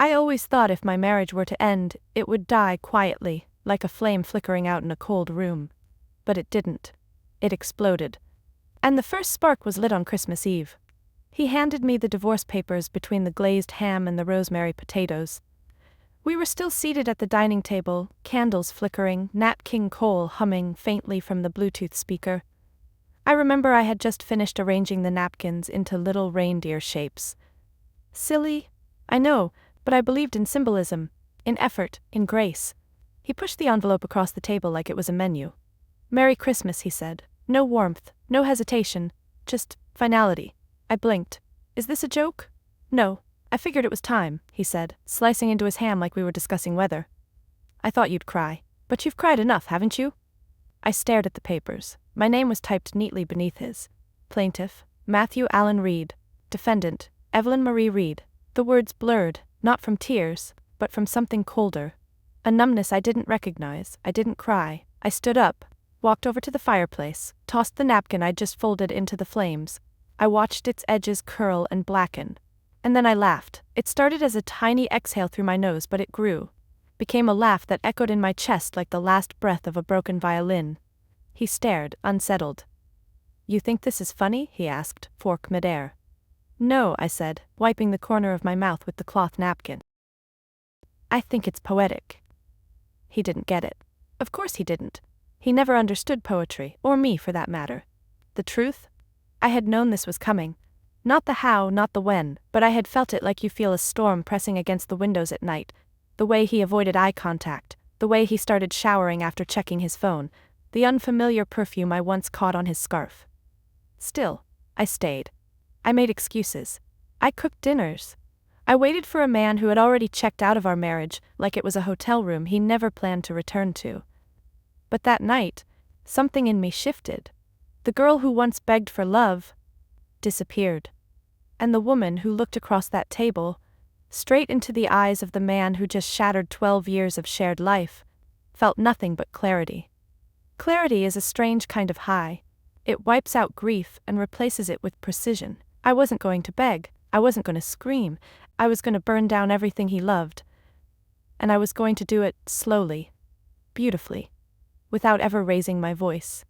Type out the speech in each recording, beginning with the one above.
I always thought if my marriage were to end, it would die quietly, like a flame flickering out in a cold room. But it didn't. It exploded. And the first spark was lit on Christmas Eve. He handed me the divorce papers between the glazed ham and the rosemary potatoes. We were still seated at the dining table, candles flickering, Nat King Cole humming faintly from the Bluetooth speaker. I remember I had just finished arranging the napkins into little reindeer shapes. Silly, I know, but I believed in symbolism, in effort, in grace. He pushed the envelope across the table like it was a menu. "Merry Christmas," he said. No warmth, no hesitation, just finality. I blinked. "Is this a joke?" "No. I figured it was time," he said, slicing into his ham like we were discussing weather. "I thought you'd cry. But you've cried enough, haven't you?" I stared at the papers. My name was typed neatly beneath his. Plaintiff, Matthew Allen Reed. Defendant, Evelyn Marie Reed. The words blurred, not from tears, but from something colder. A numbness I didn't recognize. I didn't cry. I stood up, walked over to the fireplace, tossed the napkin I'd just folded into the flames. I watched its edges curl and blacken. And then I laughed. It started as a tiny exhale through my nose, but it grew. Became a laugh that echoed in my chest like the last breath of a broken violin. He stared, unsettled. "You think this is funny?" he asked, fork midair. "No," I said, wiping the corner of my mouth with the cloth napkin. "I think it's poetic." He didn't get it. Of course he didn't. He never understood poetry, or me for that matter. The truth? I had known this was coming. Not the how, not the when, but I had felt it like you feel a storm pressing against the windows at night. The way he avoided eye contact, the way he started showering after checking his phone, the unfamiliar perfume I once caught on his scarf. Still, I stayed. I made excuses. I cooked dinners. I waited for a man who had already checked out of our marriage, like it was a hotel room he never planned to return to. But that night, something in me shifted. The girl who once begged for love disappeared. And the woman who looked across that table, straight into the eyes of the man who just shattered 12 years of shared life, felt nothing but clarity. Clarity is a strange kind of high. It wipes out grief and replaces it with precision. I wasn't going to beg. I wasn't going to scream. I was going to burn down everything he loved. And I was going to do it slowly, beautifully, without ever raising my voice.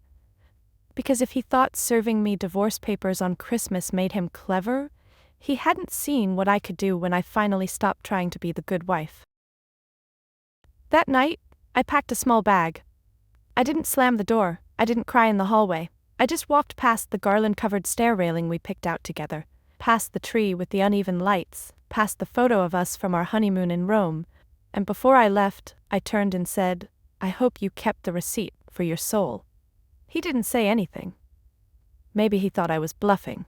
Because if he thought serving me divorce papers on Christmas made him clever, he hadn't seen what I could do when I finally stopped trying to be the good wife. That night, I packed a small bag. I didn't slam the door. I didn't cry in the hallway. I just walked past the garland-covered stair railing we picked out together, past the tree with the uneven lights, past the photo of us from our honeymoon in Rome, and before I left, I turned and said, "I hope you kept the receipt for your soul." He didn't say anything. Maybe he thought I was bluffing.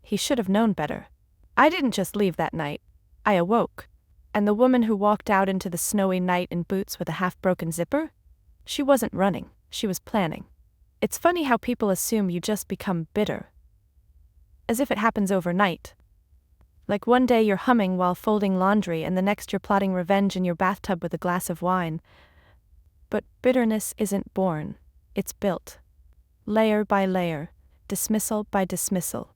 He should have known better. I didn't just leave that night. I awoke. And the woman who walked out into the snowy night in boots with a half-broken zipper? She wasn't running. She was planning. It's funny how people assume you just become bitter. As if it happens overnight. Like one day you're humming while folding laundry and the next you're plotting revenge in your bathtub with a glass of wine. But bitterness isn't born. It's built. Layer by layer. Dismissal by dismissal.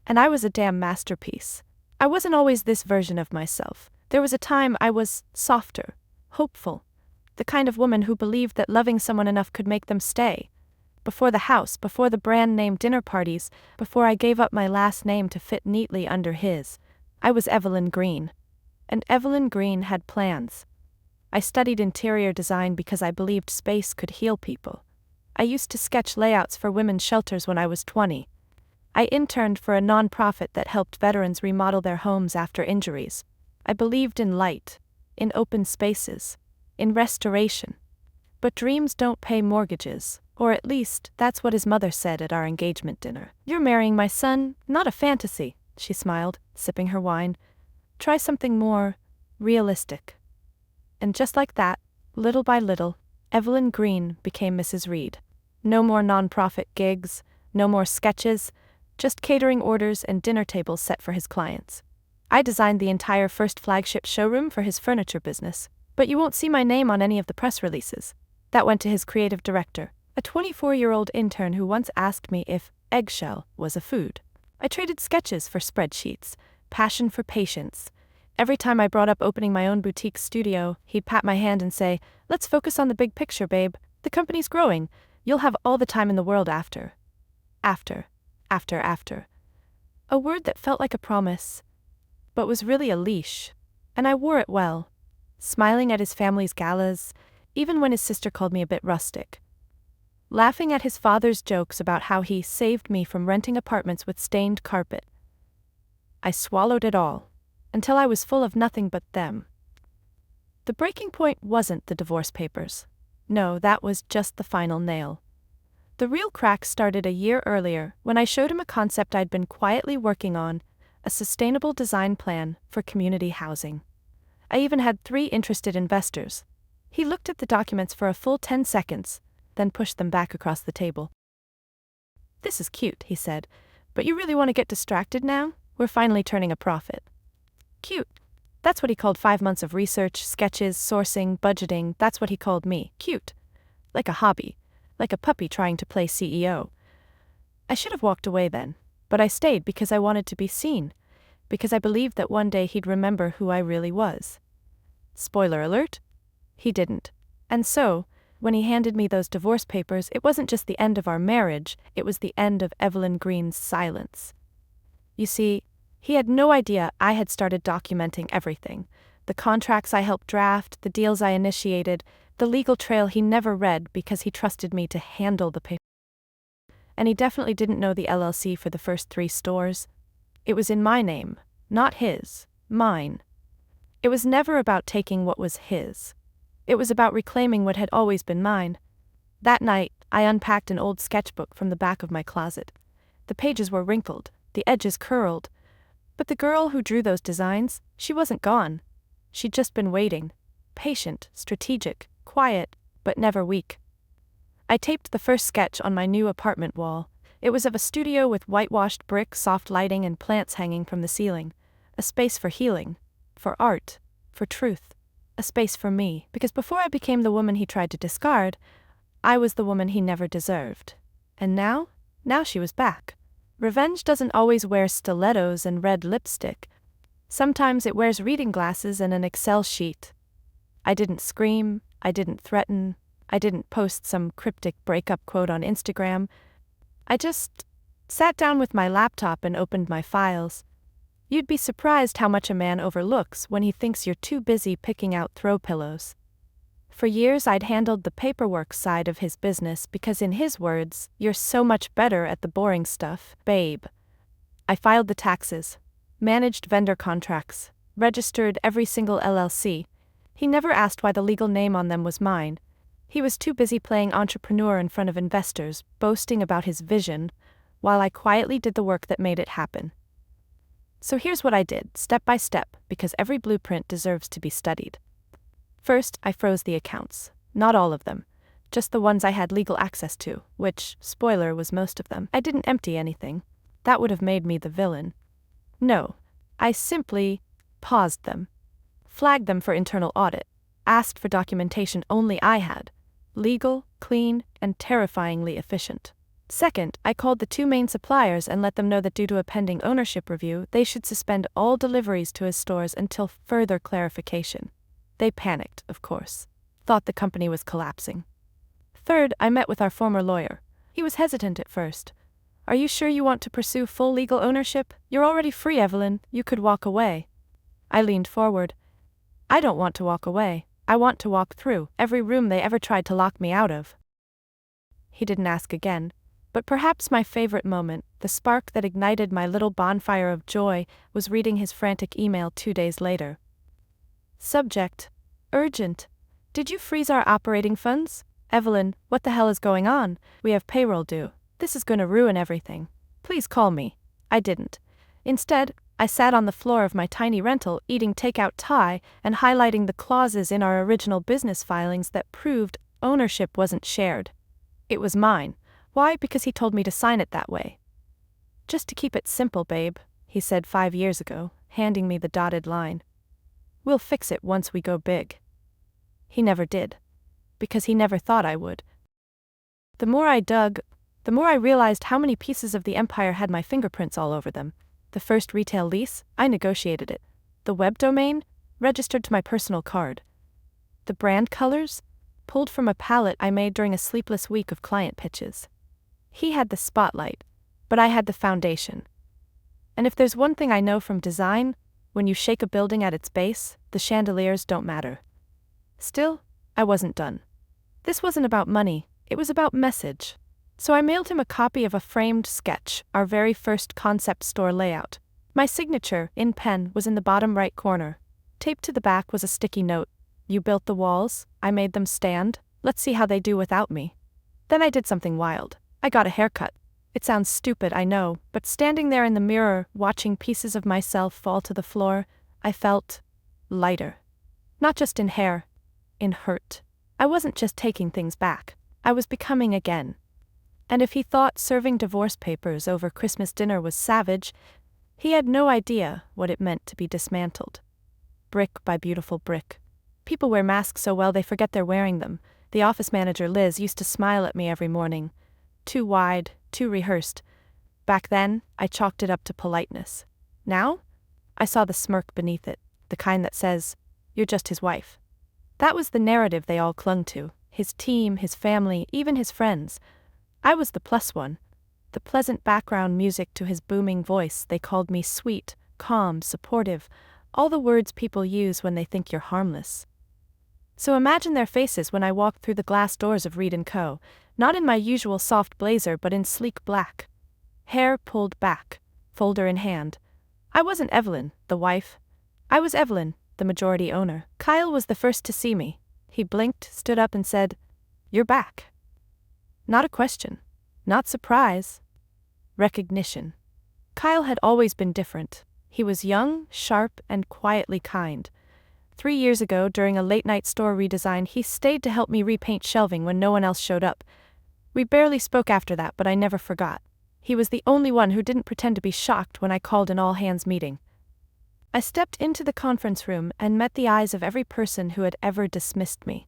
And I was a damn masterpiece. I wasn't always this version of myself. There was a time I was softer, hopeful. The kind of woman who believed that loving someone enough could make them stay. Before the house, before the brand-name dinner parties, before I gave up my last name to fit neatly under his, I was Evelyn Green. And Evelyn Green had plans. I studied interior design because I believed space could heal people. I used to sketch layouts for women's shelters when I was 20. I interned for a nonprofit that helped veterans remodel their homes after injuries. I believed in light, in open spaces, in restoration. But dreams don't pay mortgages, or at least that's what his mother said at our engagement dinner. "You're marrying my son, not a fantasy," she smiled, sipping her wine. "Try something more realistic." And just like that, little by little, Evelyn Green became Mrs. Reed. No more nonprofit gigs, no more sketches, just catering orders and dinner tables set for his clients. I designed the entire first flagship showroom for his furniture business, but you won't see my name on any of the press releases. That went to his creative director, a 24-year-old intern who once asked me if eggshell was a food. I traded sketches for spreadsheets, passion for patience, Every time I brought up opening my own boutique studio, he'd pat my hand and say, "Let's focus on the big picture, babe. The company's growing. You'll have all the time in the world after." After. After. A word that felt like a promise, but was really a leash. And I wore it well, smiling at his family's galas, even when his sister called me a bit rustic. Laughing at his father's jokes about how he saved me from renting apartments with stained carpet. I swallowed it all, until I was full of nothing but them. The breaking point wasn't the divorce papers. No, that was just the final nail. The real crack started a year earlier when I showed him a concept I'd been quietly working on, a sustainable design plan for community housing. I even had 3 interested investors. He looked at the documents for a full 10 seconds, then pushed them back across the table. "This is cute," he said, "but you really want to get distracted now? We're finally turning a profit." Cute. That's what he called 5 months of research, sketches, sourcing, budgeting. That's what he called me. Cute. Like a hobby. Like a puppy trying to play CEO. I should have walked away then, but I stayed because I wanted to be seen, because I believed that one day he'd remember who I really was. Spoiler alert? He didn't. And so, when he handed me those divorce papers, it wasn't just the end of our marriage, it was the end of Evelyn Green's silence. You see, he had no idea I had started documenting everything. The contracts I helped draft, the deals I initiated, the legal trail he never read because he trusted me to handle the paper. And he definitely didn't know the LLC for the first 3 stores. It was in my name, not his, mine. It was never about taking what was his. It was about reclaiming what had always been mine. That night, I unpacked an old sketchbook from the back of my closet. The pages were wrinkled, the edges curled. But the girl who drew those designs, she wasn't gone. She'd just been waiting. Patient, strategic, quiet, but never weak. I taped the first sketch on my new apartment wall. It was of a studio with whitewashed brick, soft lighting, and plants hanging from the ceiling. A space for healing, for art, for truth. A space for me, because before I became the woman he tried to discard, I was the woman he never deserved. And now she was back. Revenge doesn't always wear stilettos and red lipstick. Sometimes it wears reading glasses and an Excel sheet. I didn't scream, I didn't threaten, I didn't post some cryptic breakup quote on Instagram. I just sat down with my laptop and opened my files. You'd be surprised how much a man overlooks when he thinks you're too busy picking out throw pillows. For years I'd handled the paperwork side of his business because, in his words, "You're so much better at the boring stuff, babe." I filed the taxes, managed vendor contracts, registered every single LLC. He never asked why the legal name on them was mine. He was too busy playing entrepreneur in front of investors, boasting about his vision, while I quietly did the work that made it happen. So here's what I did, step by step, because every blueprint deserves to be studied. First, I froze the accounts. Not all of them. Just the ones I had legal access to, which, spoiler, was most of them. I didn't empty anything. That would have made me the villain. No, I simply paused them. Flagged them for internal audit. Asked for documentation only I had. Legal, clean, and terrifyingly efficient. Second, I called the 2 main suppliers and let them know that due to a pending ownership review, they should suspend all deliveries to his stores until further clarification. They panicked, of course. Thought the company was collapsing. Third, I met with our former lawyer. He was hesitant at first. "Are you sure you want to pursue full legal ownership? You're already free, Evelyn. You could walk away." I leaned forward. "I don't want to walk away. I want to walk through every room they ever tried to lock me out of." He didn't ask again. But perhaps my favorite moment, the spark that ignited my little bonfire of joy, was reading his frantic email 2 days later. Subject: Urgent. Did you freeze our operating funds? Evelyn, what the hell is going on? We have payroll due. This is going to ruin everything. Please call me. I didn't. Instead, I sat on the floor of my tiny rental eating takeout Thai and highlighting the clauses in our original business filings that proved ownership wasn't shared. It was mine. Why? Because he told me to sign it that way. "Just to keep it simple, babe," he said 5 years ago, handing me the dotted line. "We'll fix it once we go big." He never did. Because he never thought I would. The more I dug, the more I realized how many pieces of the empire had my fingerprints all over them. The first retail lease, I negotiated it. The web domain? Registered to my personal card. The brand colors? Pulled from a palette I made during a sleepless week of client pitches. He had the spotlight, but I had the foundation. And if there's one thing I know from design, when you shake a building at its base, the chandeliers don't matter. Still, I wasn't done. This wasn't about money, it was about message. So I mailed him a copy of a framed sketch, our very first concept store layout. My signature, in pen, was in the bottom right corner. Taped to the back was a sticky note. You built the walls, I made them stand, let's see how they do without me. Then I did something wild. I got a haircut. It sounds stupid, I know, but standing there in the mirror, watching pieces of myself fall to the floor, I felt lighter. Not just in hair, in hurt. I wasn't just taking things back, I was becoming again. And if he thought serving divorce papers over Christmas dinner was savage, he had no idea what it meant to be dismantled. Brick by beautiful brick. People wear masks so well they forget they're wearing them. The office manager Liz used to smile at me every morning. Too wide, too rehearsed. Back then, I chalked it up to politeness. Now, I saw the smirk beneath it, the kind that says, "You're just his wife." That was the narrative they all clung to, his team, his family, even his friends. I was the plus one. The pleasant background music to his booming voice. They called me sweet, calm, supportive, all the words people use when they think you're harmless. So imagine their faces when I walked through the glass doors of Reed & Co., not in my usual soft blazer but in sleek black. Hair pulled back, folder in hand. I wasn't Evelyn, the wife. I was Evelyn, the majority owner. Kyle was the first to see me. He blinked, stood up and said, "You're back." Not a question. Not surprise. Recognition. Kyle had always been different. He was young, sharp, and quietly kind. 3 years ago, during a late-night store redesign, he stayed to help me repaint shelving when no one else showed up. We barely spoke after that, but I never forgot. He was the only one who didn't pretend to be shocked when I called an all-hands meeting. I stepped into the conference room and met the eyes of every person who had ever dismissed me.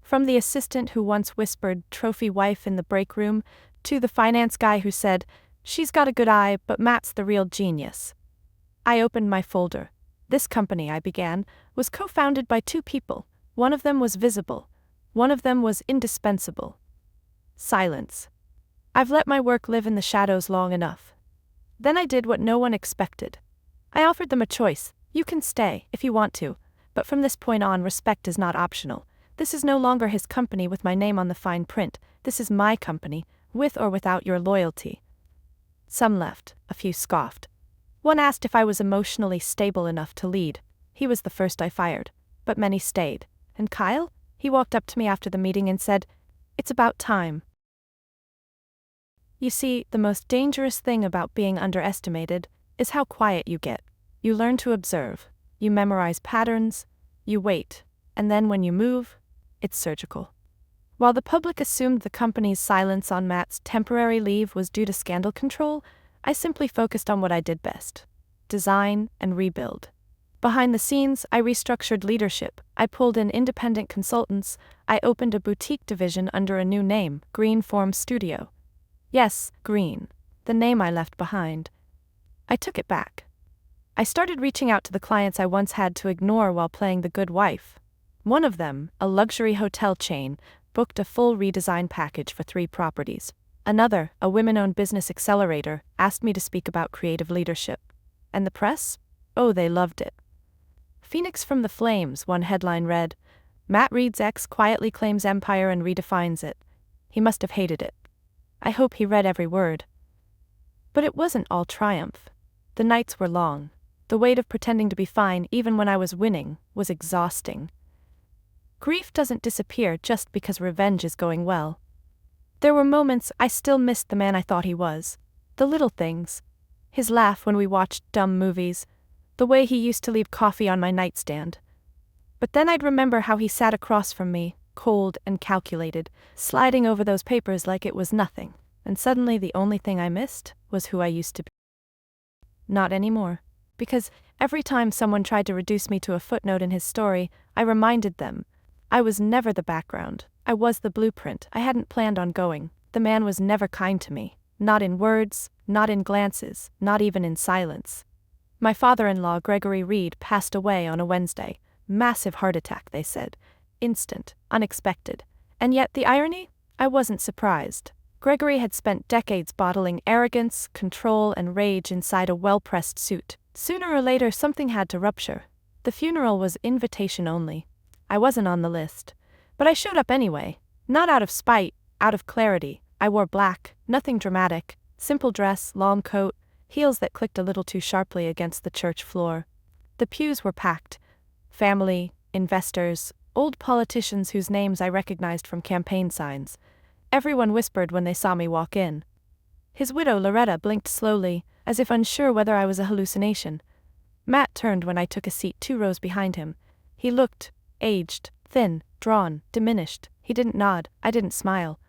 From the assistant who once whispered, "trophy wife" in the break room, to the finance guy who said, "She's got a good eye, but Matt's the real genius." I opened my folder. This company, I began, was co-founded by 2 people. One of them was visible. One of them was indispensable. Silence. I've let my work live in the shadows long enough. Then I did what no one expected. I offered them a choice. You can stay, if you want to, but from this point on, respect is not optional. This is no longer his company with my name on the fine print. This is my company, with or without your loyalty. Some left, a few scoffed. One asked if I was emotionally stable enough to lead. He was the first I fired, but many stayed. And Kyle? He walked up to me after the meeting and said, "It's about time." You see, the most dangerous thing about being underestimated is how quiet you get. You learn to observe, you memorize patterns, you wait, and then when you move, it's surgical. While the public assumed the company's silence on Matt's temporary leave was due to scandal control, I simply focused on what I did best: design and rebuild. Behind the scenes, I restructured leadership, I pulled in independent consultants, I opened a boutique division under a new name, Green Form Studio. Yes, Green, the name I left behind. I took it back. I started reaching out to the clients I once had to ignore while playing the good wife. One of them, a luxury hotel chain, booked a full redesign package for 3 properties. Another, a women-owned business accelerator, asked me to speak about creative leadership. And the press? Oh, they loved it. Phoenix from the Flames, one headline read, "Matt Reed's ex quietly claims empire and redefines it. He must have hated it." I hope he read every word. But it wasn't all triumph. The nights were long. The weight of pretending to be fine even when I was winning was exhausting. Grief doesn't disappear just because revenge is going well. There were moments I still missed the man I thought he was. The little things. His laugh when we watched dumb movies. The way he used to leave coffee on my nightstand. But then I'd remember how he sat across from me, cold and calculated, sliding over those papers like it was nothing, and suddenly the only thing I missed was who I used to be. Not anymore. Because every time someone tried to reduce me to a footnote in his story, I reminded them, I was never the background, I was the blueprint. I hadn't planned on going. The man was never kind to me, not in words, not in glances, not even in silence. My father-in-law, Gregory Reed, passed away on a Wednesday. Massive heart attack, they said. Instant, unexpected. And yet the irony? I wasn't surprised. Gregory had spent decades bottling arrogance, control, and rage inside a well-pressed suit. Sooner or later something had to rupture. The funeral was invitation only. I wasn't on the list. But I showed up anyway. Not out of spite, out of clarity. I wore black, nothing dramatic, simple dress, long coat, heels that clicked a little too sharply against the church floor. The pews were packed. Family, investors, old politicians whose names I recognized from campaign signs. Everyone whispered when they saw me walk in. His widow, Loretta, blinked slowly, as if unsure whether I was a hallucination. Matt turned when I took a seat 2 rows behind him. He looked aged, thin, drawn, diminished. He didn't nod. I didn't smile.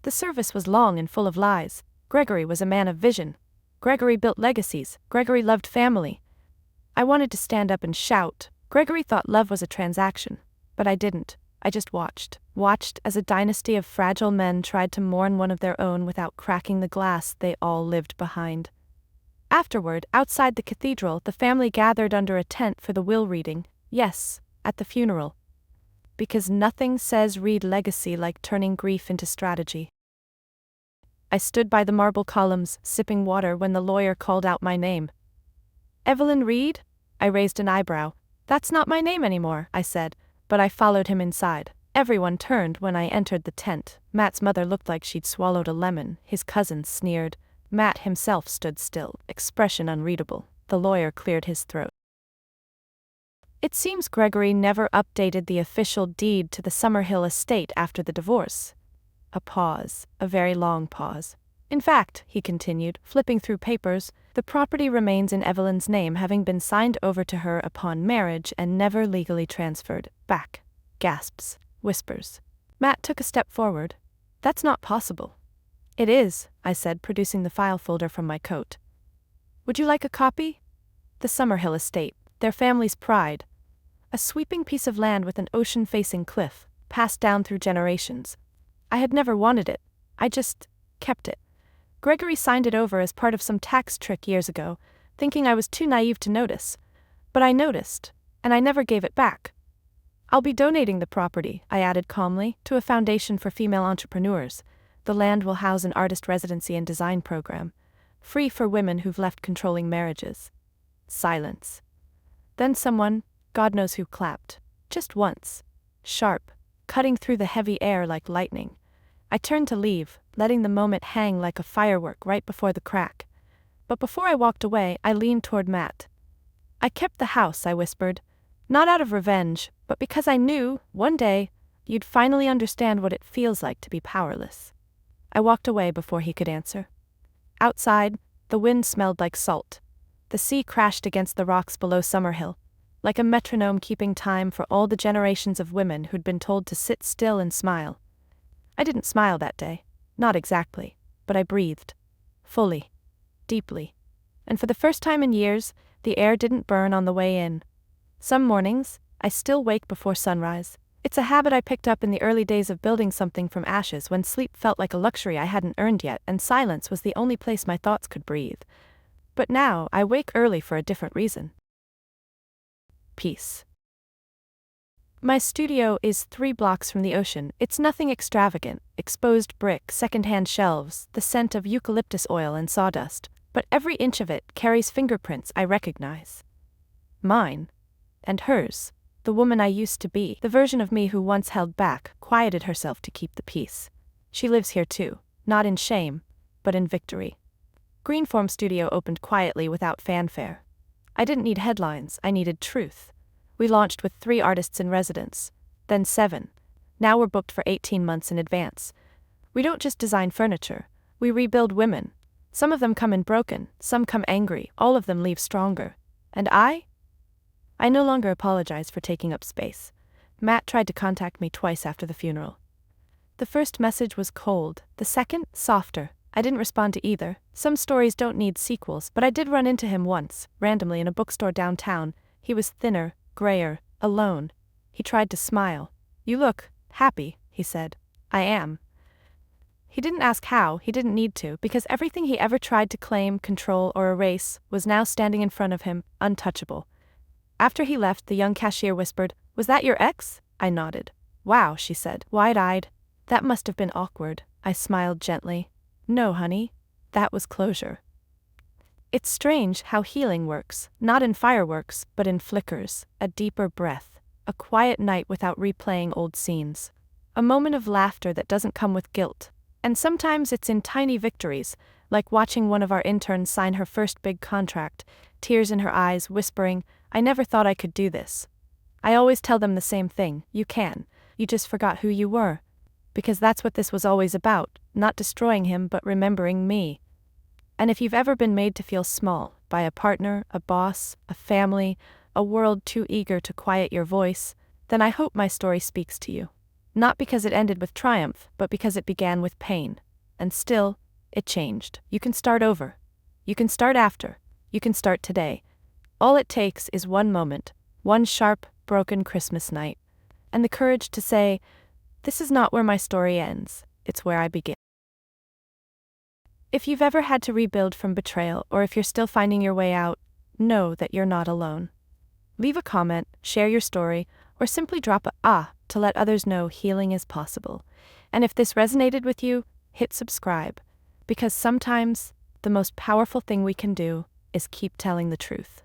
The service was long and full of lies. Gregory was a man of vision. Gregory built legacies. Gregory loved family. I wanted to stand up and shout. Gregory thought love was a transaction. But I didn't. I just watched as a dynasty of fragile men tried to mourn one of their own without cracking the glass they all lived behind. Afterward, outside the cathedral, the family gathered under a tent for the will reading. Yes, at the funeral. Because nothing says read legacy like turning grief into strategy. I stood by the marble columns, sipping water when the lawyer called out my name. Evelyn Reed? I raised an eyebrow. That's not my name anymore, I said, but I followed him inside. Everyone turned when I entered the tent. Matt's mother looked like she'd swallowed a lemon. His cousins sneered. Matt himself stood still, expression unreadable. The lawyer cleared his throat. It seems Gregory never updated the official deed to the Summerhill estate after the divorce. A pause, a very long pause. In fact, he continued, flipping through papers, the property remains in Evelyn's name, having been signed over to her upon marriage and never legally transferred. Back. Gasps. Whispers. Matt took a step forward. That's not possible. It is, I said, producing the file folder from my coat. Would you like a copy? The Summerhill estate, their family's pride. A sweeping piece of land with an ocean-facing cliff, passed down through generations. I had never wanted it. I just kept it. Gregory signed it over as part of some tax trick years ago, thinking I was too naive to notice. But I noticed, and I never gave it back. I'll be donating the property, I added calmly, to a foundation for female entrepreneurs. The land will house an artist residency and design program, free for women who've left controlling marriages. Silence. Then someone, God knows who, clapped. Just once. Sharp, cutting through the heavy air like lightning. I turned to leave, letting the moment hang like a firework right before the crack. But before I walked away, I leaned toward Matt. I kept the house, I whispered. Not out of revenge, but because I knew, one day, you'd finally understand what it feels like to be powerless. I walked away before he could answer. Outside, the wind smelled like salt. The sea crashed against the rocks below Summerhill, like a metronome keeping time for all the generations of women who'd been told to sit still and smile. I didn't smile that day. Not exactly, but I breathed. Fully. Deeply. And for the first time in years, the air didn't burn on the way in. Some mornings, I still wake before sunrise. It's a habit I picked up in the early days of building something from ashes, when sleep felt like a luxury I hadn't earned yet and silence was the only place my thoughts could breathe. But now, I wake early for a different reason. Peace. My studio is 3 blocks from the ocean. It's nothing extravagant, exposed brick, second-hand shelves, the scent of eucalyptus oil and sawdust, but every inch of it carries fingerprints I recognize. Mine. And hers. The woman I used to be, the version of me who once held back, quieted herself to keep the peace. She lives here too, not in shame, but in victory. Greenform Studio opened quietly without fanfare. I didn't need headlines, I needed truth. We launched with 3 artists in residence, then 7. Now we're booked for 18 months in advance. We don't just design furniture, we rebuild women. Some of them come in broken, some come angry, all of them leave stronger. And I no longer apologize for taking up space. Matt tried to contact me twice after the funeral. The first message was cold, the second, softer. I didn't respond to either. Some stories don't need sequels, but I did run into him once, randomly in a bookstore downtown. He was thinner, grayer, alone. He tried to smile. You look happy, he said. I am. He didn't ask how, he didn't need to, because everything he ever tried to claim, control, or erase was now standing in front of him, untouchable. After he left, the young cashier whispered, "Was that your ex?" I nodded. "Wow," she said, wide-eyed. "That must have been awkward." I smiled gently. "No, honey. That was closure." It's strange how healing works, not in fireworks, but in flickers, a deeper breath, a quiet night without replaying old scenes, a moment of laughter that doesn't come with guilt. And sometimes it's in tiny victories, like watching one of our interns sign her first big contract, tears in her eyes, whispering, "I never thought I could do this." I always tell them the same thing: you can. You just forgot who you were. Because that's what this was always about, not destroying him but remembering me. And if you've ever been made to feel small, by a partner, a boss, a family, a world too eager to quiet your voice, then I hope my story speaks to you. Not because it ended with triumph, but because it began with pain. And still, it changed. You can start over. You can start after. You can start today. All it takes is one moment, one sharp, broken Christmas night, and the courage to say, "This is not where my story ends, it's where I begin." If you've ever had to rebuild from betrayal, or if you're still finding your way out, know that you're not alone. Leave a comment, share your story, or simply drop a "ah" to let others know healing is possible. And if this resonated with you, hit subscribe. Because sometimes, the most powerful thing we can do is keep telling the truth.